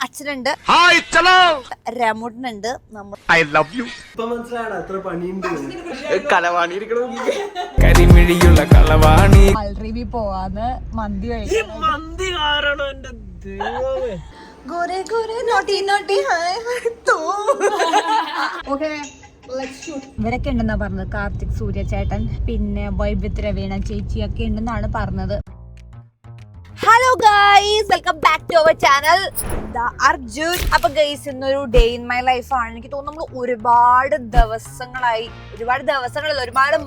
അച്ഛനുണ്ട്, രമുണ്ണുണ്ട്, കരിമിഴിയുള്ള കളവാണി അൽറിവി പോവാന്ന് മന്തി കഴിക്കണം. ഇവരൊക്കെ ഉണ്ടെന്നാ പറഞ്ഞത്. കാർത്തിക് സൂര്യ ചേട്ടൻ, പിന്നെ വൈബിത് രവീണ ചേച്ചി ഒക്കെ ഉണ്ടെന്നാണ് പറഞ്ഞത്. Hello guys, welcome back to our channel Arjun. അപ്പൊ ഗൈസ്, ഇന്നൊരു ഡേ ഇൻ മൈ ലൈഫ് ആണ്. എനിക്ക് തോന്നുന്നു നമ്മൾ ഒരുപാട്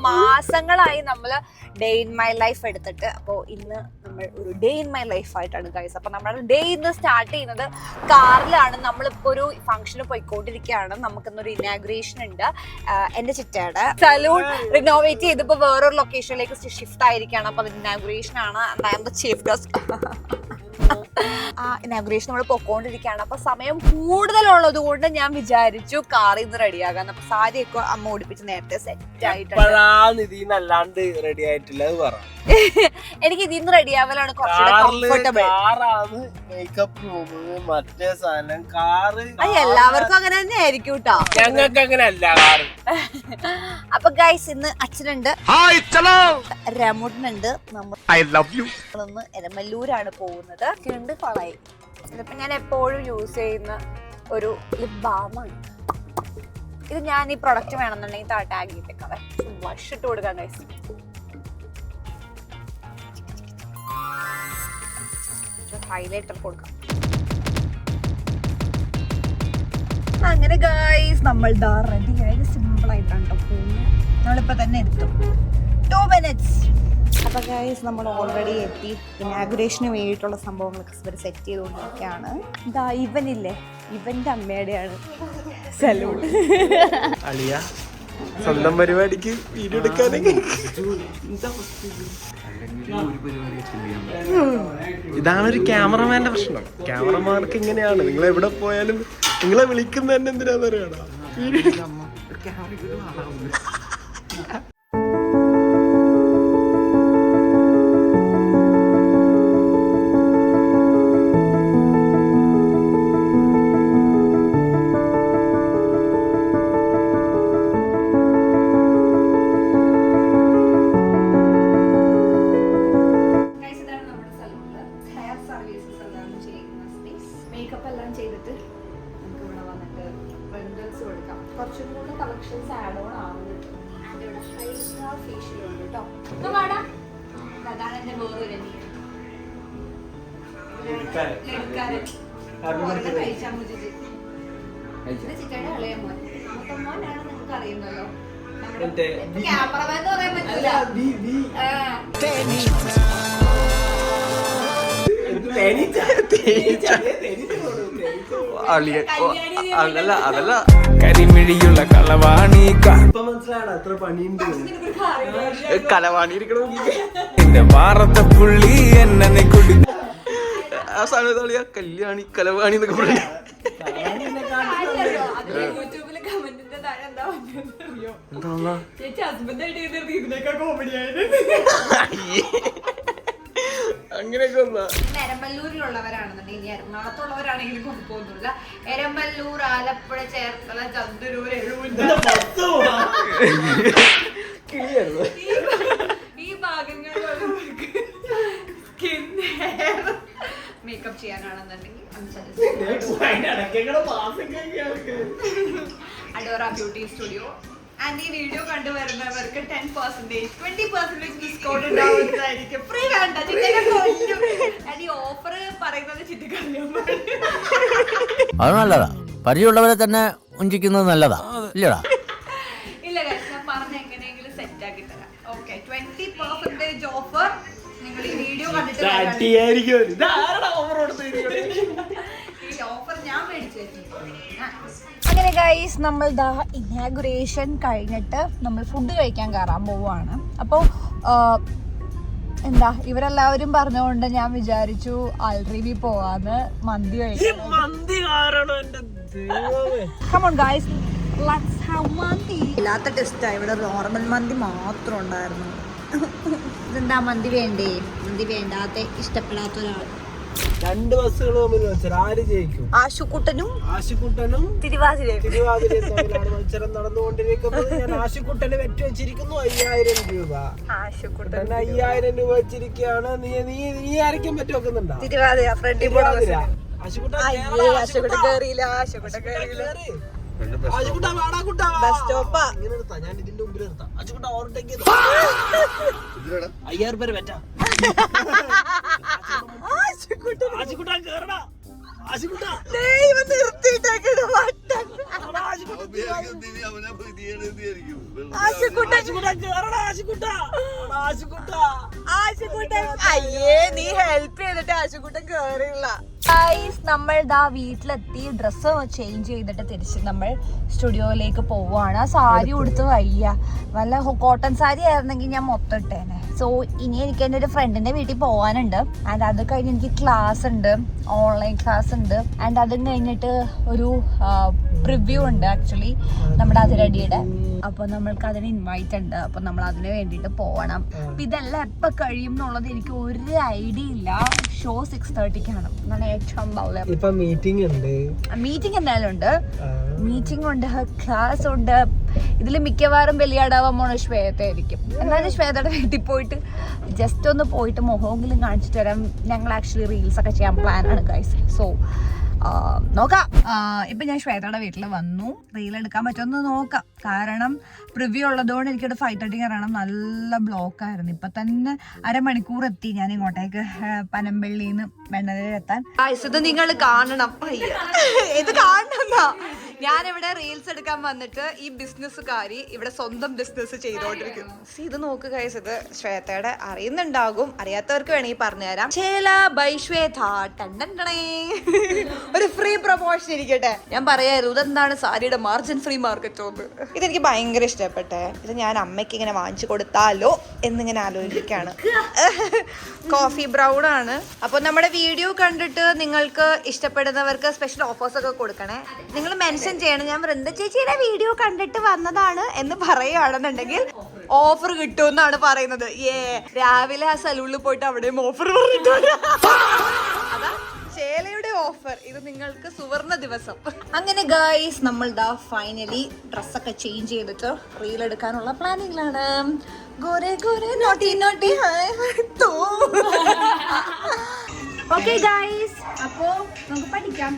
മാസങ്ങളായി നമ്മൾ ഡേ ഇൻ മൈ ലൈഫ് എടുത്തിട്ട്. അപ്പോൾ ഇന്ന് നമ്മൾ ഒരു ഡേ ഇൻ മൈ ലൈഫ് ആയിട്ടാണ് ഗൈസ്. അപ്പൊ നമ്മുടെ ഡേ ഇന്ന് സ്റ്റാർട്ട് ചെയ്യുന്നത് കാറിലാണ്. നമ്മളിപ്പോ ഒരു ഫംഗ്ഷന് പോയിക്കൊണ്ടിരിക്കുകയാണ്. നമുക്കിന്നൊരു ഇനാഗുറേഷൻ ഉണ്ട്. എന്റെ ചിറ്റയുടെ സലൂൺ റിനോവേറ്റ് ചെയ്തിപ്പോ വേറൊരു ലൊക്കേഷനിലേക്ക് ഷിഫ്റ്റ് ആയിരിക്കുകയാണ്. അപ്പൊ അത് ഇനാഗുറേഷൻ ആണ്. I am the chief guest. ആ ഇനാഗുറേഷൻ നമ്മൾ പൊക്കോണ്ടിരിക്കുകയാണ്. അപ്പൊ സമയം കൂടുതലുള്ളത് കൊണ്ട് ഞാൻ വിചാരിച്ചു കാറിൽ നിന്ന് റെഡിയാകാൻ. അപ്പൊ സാരിയൊക്കെ അമ്മ ഓടിപ്പിച്ച് നേരത്തെ സെറ്റ് ആയിട്ടുണ്ട്. എനിക്ക് ഇതിൽ നിന്ന് റെഡിയാവലാണ് കുറച്ചുകൂടെ കംഫർട്ടബിൾ. എല്ലാവർക്കും അങ്ങനെ തന്നെ ആയിരിക്കും കേട്ടോ. അപ്പൊ ഗൈസ്, ഇന്ന് അച്ഛനുണ്ട്, രമുണ്ണുണ്ട്, നമ്മളൊന്ന് എരമല്ലൂരാണ് പോകുന്നത്. ചുണ്ട് കൊളായി. ഇതിപ്പോ ഞാൻ എപ്പോഴും യൂസ് ചെയ്യുന്ന ഒരു ലിപ് ബാമാണ്. ഇത് ഞാൻ ഈ പ്രൊഡക്റ്റ് വേണമെന്നുണ്ടെങ്കിൽ ടാഗ് ചെയ്തേക്കാം. വഷിട്ട് കൊടുക്കാം ഗൈസ്. ഹൈലൈറ്റർ കൊടുക്കാം. അങ്ങനെ ഗൈസ്, നമ്മൾ റെഡി ആയത് സിമ്പിൾ ആയിട്ടാണ് പോകുന്നത്. നമ്മളിപ്പോ തന്നെ എത്തും, 2 minutes. അപ്പൊ ഗൈസ്, നമ്മൾ ഓൾറെഡി എത്തി. ഇനാഗുറേഷന് വേണ്ടിയിട്ടുള്ള സംഭവങ്ങളൊക്കെ ഇവർ സെറ്റ് ചെയ്തുകൊണ്ടിരിക്കുകയാണ്. ഇതാ ഇവനില്ലേ, ഇവന്റെ അമ്മയുടെയാണ് സലൂൺ. സ്വന്തം പരിപാടിക്ക് വീഡിയോ എടുക്കാനൊക്കെ ഇതാണ് ഒരു ക്യാമറമാന്റെ പ്രശ്നം. ക്യാമറമാർക്ക് ഇങ്ങനെയാണ്. നിങ്ങൾ എവിടെ പോയാലും നിങ്ങളെ വിളിക്കുന്ന തന്നെ എന്തിനാന്ന് അറിയണോ? കുറച്ചും കൂടെ കളക്ഷൻസ് ആഡ് ഓൺ ആവുന്നുണ്ട്. അതാണ് എന്റെ വേറൊരു ചിറ്റയുടെ ഇളയ മോൻ. മൊത്തം മോനാണ് നിങ്ങൾക്ക് അറിയുന്നല്ലോ. ക്യാമറമാൻ എന്ന് പറയാൻ പറ്റൂല. അതല്ല കരിമിഴിയുള്ള കളവാണി കലവാണി എന്റെ വാറത്തെ പുള്ളി എന്നെ കുടി. ആ സമയത്ത് കല്യാണി കലവാണി എന്നൊക്കെ പറഞ്ഞു. അങ്ങനെയൊക്കെ എരമല്ലൂരിലുള്ളവരാണെന്നുണ്ടെങ്കിൽ, എറണാകുളത്തുള്ളവരാണെങ്കിലും കുഴപ്പമൊന്നുമില്ല. എരമല്ലൂർ, ആലപ്പുഴ, ചേർത്തല, ചന്ദൂർ, ഈ ഭാഗങ്ങളിലുള്ളവർക്ക് സ്കിൻ ഹെയർ മേക്കപ്പ് ചെയ്യാനാണെന്നുണ്ടെങ്കിൽ അഡോറ ബ്യൂട്ടി സ്റ്റുഡിയോ. ആൻഡ് ഈ വീഡിയോ കണ്ടുവരുന്നവർക്ക് 10%, 20% ഡിസ്കൗണ്ട് ഉണ്ടാവുന്നതായിരിക്കും. ഫ്രീ വേണ്ട, ഈ ഓഫർ പറയുന്നത് ചിറ്റിക്കറിയാൻ അത് നല്ലതാ. പരിചയമുള്ളവരെ തന്നെ ഉഞ്ചിക്കുന്നത് നല്ലതാ, ഇല്ലടാ? ഇല്ല ഗൈസ്, ഞാൻ പറഞ്ഞ എങ്ങനെയെങ്കിലും സെറ്റ് ആക്കി തരാം. ഓക്കെ, 20% ഓഫർ നിങ്ങൾ ഈ വീഡിയോ കണ്ടിട്ട് ഈ ഓഫർ ഞാൻ മേടിച്ചു. അങ്ങനെ ഗൈസ്, നമ്മൾ ഇനാഗുറേഷൻ കഴിഞ്ഞിട്ട് നമ്മൾ ഫുഡ് കഴിക്കാൻ കയറാൻ പോവുകയാണ്. അപ്പോൾ ഇവരെല്ലാവരും പറഞ്ഞുകൊണ്ട് ഞാൻ വിചാരിച്ചു അൽറിവി പോവാന്ന് മന്തി കഴിക്കാൻ. കമോൺ ഗൈസ്, ലെറ്റ്സ് ഹാവ് മന്തി. ഇല്ലാത്ത ടെസ്റ്റാ, ഇവിടെ നോർമൽ മന്തി മാത്രം ഉണ്ടായിരുന്നു. ഇതെന്താ, മന്തി വേണ്ടേ? മന്തി വേണ്ടാത്ത ഇഷ്ടപ്പെടാത്ത ഒരാൾ. 2 ബസ്സുകൾ തമ്മിൽ മത്സരം. ആര് ജയിക്കും? ആശുക്കുട്ടനും ആശുക്കുട്ടനും തിരുവാതിരയും തമ്മിലാണ് മത്സരം നടന്നുകൊണ്ടിരിക്കുന്നത്. ഞാൻ ആശുക്കുട്ടന് വെച്ച് വെച്ചിരിക്കുന്നു 5000 രൂപ. ആശുക്കുട്ടൻ 5000 രൂപ വെച്ചിരിക്കുകയാണ്. നീ ആയിരിക്കും പറ്റി വെക്കുന്നുണ്ടോ? തിരുവാതിര ആശുക്കുട്ടൻ കേറിയില്ല. ആശുക്കുട്ടൻ കേറിയില്ല. ബസ് സ്റ്റോപ്പാ. ഞാൻ ഇതിന്റെ മുമ്പിൽ നിർത്താം. ആശുക്കുട്ട ഓവർടേക്ക് 5000 രൂപ വെച്ചാ. ആശുക്കുട്ടൻ കേറടാ. ആശുക്കുട്ട അയ്യേ, നീ ഹെൽപ്പ് ചെയ്തിട്ട് ആശുക്കുട്ടൻ കേറില്ല. നമ്മൾ വീട്ടിലെത്തി ഡ്രസ്സ് ചേഞ്ച് ചെയ്തിട്ട് തിരിച്ച് നമ്മൾ സ്റ്റുഡിയോയിലേക്ക് പോവാണ്. സാരി ഉടുത്ത് വയ്യ. വല്ല കോട്ടൺ സാരി ആയിരുന്നെങ്കിൽ ഞാൻ മൊത്തം ഇട്ടേനെ. സോ ഇനി എനിക്ക് എൻ്റെ ഒരു ഫ്രണ്ടിന്റെ വീട്ടിൽ പോകാനുണ്ട്. ആൻഡ് അത് കഴിഞ്ഞ് എനിക്ക് ക്ലാസ് ഉണ്ട്, ഓൺലൈൻ ക്ലാസ് ഉണ്ട്. ആൻഡ് അതും കഴിഞ്ഞിട്ട് ഒരു പ്രിവ്യൂ ഉണ്ട് ആക്ച്വലി നമ്മുടെ അതിരടിയുടെ. അപ്പൊ നമ്മൾക്ക് അതിന് ഇൻവൈറ്റ് ഉണ്ട്. അപ്പൊ നമ്മൾ അതിന് വേണ്ടിയിട്ട് പോകണം. അപ്പൊ ഇതെല്ലാം എപ്പോ കഴിയും എന്നുള്ളത് എനിക്ക് ഒരു ഐഡിയ ഇല്ല. ഷോ 6:30-ക്കാണ്. എന്നാണ് ഏറ്റവും മീറ്റിംഗ് ഉണ്ട്. മീറ്റിംഗ് എന്തായാലും ഉണ്ട്. മീറ്റിംഗ് ഉണ്ട്, ക്ലാസ് ഉണ്ട്. ഇതിൽ മിക്കവാറും ബലിയാടാവാൻ പോണ ശ്വേതയായിരിക്കും. എന്നാലും ശ്വേതയുടെ വീട്ടിൽ പോയിട്ട് ജസ്റ്റ് ഒന്ന് പോയിട്ട് മുഖമെങ്കിലും കാണിച്ചിട്ട് വരാം. ഞങ്ങൾ ആക്ച്വലി റീൽസ് ഒക്കെ ചെയ്യാൻ പ്ലാനാണ് ഗൈസ്. സോ നോക്കാം. ഇപ്പം ഞാൻ ശ്വേതയുടെ വീട്ടിൽ വന്നു. റീൽ എടുക്കാൻ പറ്റുമെന്ന് നോക്കാം. കാരണം പ്രിവ്യൂ ഉള്ളതുകൊണ്ട് എനിക്കിവിടെ 5:30 ഇറങ്ങണം. നല്ല ബ്ലോക്കായിരുന്നു. ഇപ്പം തന്നെ അരമണിക്കൂർ എത്തി ഞാൻ ഇങ്ങോട്ടേക്ക് പനമ്പള്ളിന്ന് വെണ്ണലെത്താൻ. ഇത് നിങ്ങൾ കാണണം. ഇത് കാണണം. ഞാനിവിടെ റീൽസ് എടുക്കാൻ വന്നിട്ട് ഈ ബിസിനസ്സുകാരി ഇവിടെ സ്വന്തം ബിസിനസ് ചെയ്തോണ്ടിരിക്കുന്നു. ഇത് നോക്ക് ഗൈസ്, ഇത് ശ്വേതയുടെ അറിയുന്നുണ്ടാകും. അറിയാത്തവർക്ക് വേണമെങ്കിൽ പറഞ്ഞുതരാം. ഒരു ഫ്രീ പ്രൊമോഷൻ ഇരിക്കട്ടെ. ഞാൻ പറയായിരുന്നു ഇതെന്താണ് സാരിയുടെ മാർജിൻ ഫ്രീ മാർക്കറ്റ് ഒന്ന്. ഇതെനിക്ക് ഭയങ്കര ഇഷ്ടപ്പെട്ടെ. ഇത് ഞാൻ അമ്മയ്ക്ക് ഇങ്ങനെ വാങ്ങിച്ചു കൊടുത്താലോ എന്നിങ്ങനെ ആലോചിക്കുകയാണ്. കോഫി ബ്രൗൺ ആണ്. അപ്പൊ നമ്മുടെ വീഡിയോ കണ്ടിട്ട് നിങ്ങൾക്ക് ഇഷ്ടപ്പെടുന്നവർക്ക് സ്പെഷ്യൽ ഓഫേഴ്സ് ഒക്കെ കൊടുക്കണേ. നിങ്ങൾ മെൻഷൻ ചെയ്യണം ഞാൻ വൃന്ദ ചേച്ചിയുടെ വീഡിയോ കണ്ടിട്ട് വന്നതാണ് എന്ന് പറയുകയാണെന്നുണ്ടെങ്കിൽ ഓഫർ കിട്ടുമെന്നാണ് പറയുന്നത്. രാവിലെ ആ സലൂണിൽ പോയിട്ട് അവിടെയും ഓഫർ പറഞ്ഞിട്ടുണ്ട്. അതാ ചേലയുടെ ഓഫർ. ഇത് നിങ്ങൾക്ക് സുവർണ ദിവസം. അങ്ങനെ ഗൈസ് നമ്മൾ ഫൈനലി ഡ്രസ്സൊക്കെ ചേഞ്ച് ചെയ്തിട്ട് റീൽ എടുക്കാനുള്ള പ്ലാനിങ്ങിലാണ്. ഗോരെ ഗോരെ നോട്ടി നോട്ടി ഓക്കെ ഗൈസ്, അപ്പോ നമുക്ക് പഠിക്കാം.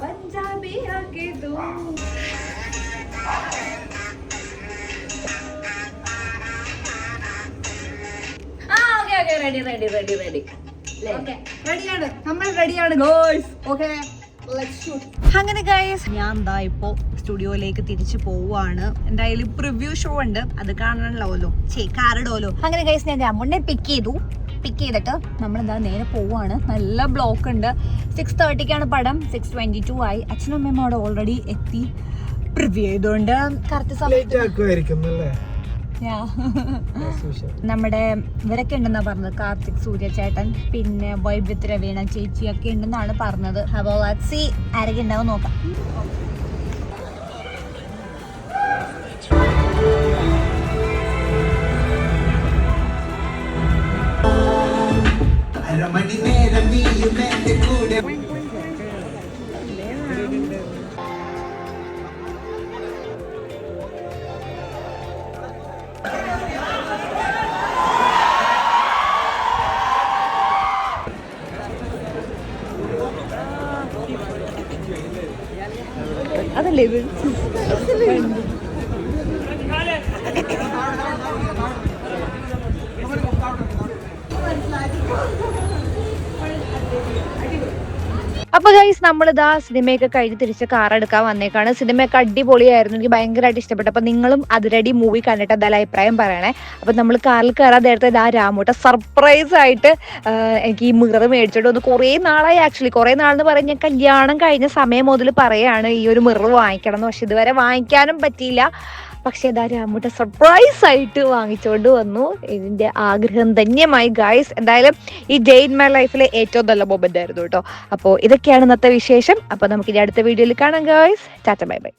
പഞ്ചാബി ആക്കെ തൂ അങ്ങനെ ഗൈസ് ഞാൻ ഇപ്പോ സ്റ്റുഡിയോയിലേക്ക് തിരിച്ചു പോവാണ്. എന്തായാലും പ്രിവ്യൂ ഷോ ഉണ്ട്, അത് കാണണല്ലോ, കാറിടോലോ. അങ്ങനെ ഗൈസ് ഞാൻ രാമുണ്ടെ പിക്ക് ചെയ്തിട്ട് നമ്മൾ നേരെ പോവാണ്. നല്ല ബ്ലോക്ക് ഉണ്ട്. 6:30-ക്കാണ് പടം. 6:22 ആയി. അച്ഛനും അമ്മയും അവിടെ ഓൾറെഡി എത്തി. പ്രിവ്യൂ ചെയ്തോണ്ട് കറക്റ്റ് സമയത്ത് നമ്മുടെ ഇവരൊക്കെ ഉണ്ടെന്നാ പറഞ്ഞത്. കാർത്തിക്, സൂര്യ ചേട്ടൻ, പിന്നെ വൈബ്യത്ത് രവീണ ചേച്ചി ഒക്കെ ഉണ്ടെന്നാണ് പറഞ്ഞത്. അപ്പൊ സി ആരൊക്കെ ഉണ്ടാവും നോക്കാം. അതല്ലേ ഇത്? അപ്പൊ ഗൈസ് നമ്മളിതാ സിനിമയൊക്കെ കഴിഞ്ഞ് തിരിച്ച് കാർ എടുക്കാൻ വന്നേക്കാണ്. സിനിമയൊക്കെ അടിപൊളിയായിരുന്നു, എനിക്ക് ഭയങ്കരമായിട്ട് ഇഷ്ടപ്പെട്ടു. അപ്പൊ നിങ്ങളും അതിരടി മൂവി കണ്ടിട്ട് എന്തായാലും അഭിപ്രായം പറയണേ. അപ്പൊ നമ്മൾ കാറിൽ കയറാൻ നേരത്തെ രാമൂട്ട സർപ്രൈസ് ആയിട്ട് എനിക്ക് ഈ മിറർ മേടിച്ചിട്ട് വന്നു. കുറേ നാളായി, ആക്ച്വലി കുറേ നാളെന്ന് പറഞ്ഞ് ഞാൻ കല്യാണം കഴിഞ്ഞ സമയം മുതൽ പറയാണ് ഈ ഒരു മിറർ വാങ്ങിക്കണം എന്ന്. പക്ഷെ ഇതുവരെ വാങ്ങിക്കാനും പറ്റിയില്ല. പക്ഷെ ഇതാ രാമൂട്ട സർപ്രൈസ് ആയിട്ട് വാങ്ങിച്ചുകൊണ്ട് വന്നു. ഇതിന്റെ ആഗ്രഹം ധന്യമായി ഗൈസ്. എന്തായാലും ഈ ഡേ ഇൻ മൈ ലൈഫിലെ ഏറ്റവും നല്ല മൊമെന്റ് ആയിരുന്നു കേട്ടോ. അപ്പോൾ ഇതൊക്കെയാണ് ഇന്നത്തെ വിശേഷം. അപ്പൊ നമുക്ക് ഇനി അടുത്ത വീഡിയോയിൽ കാണാം ഗൈസ്. Tata bye bye.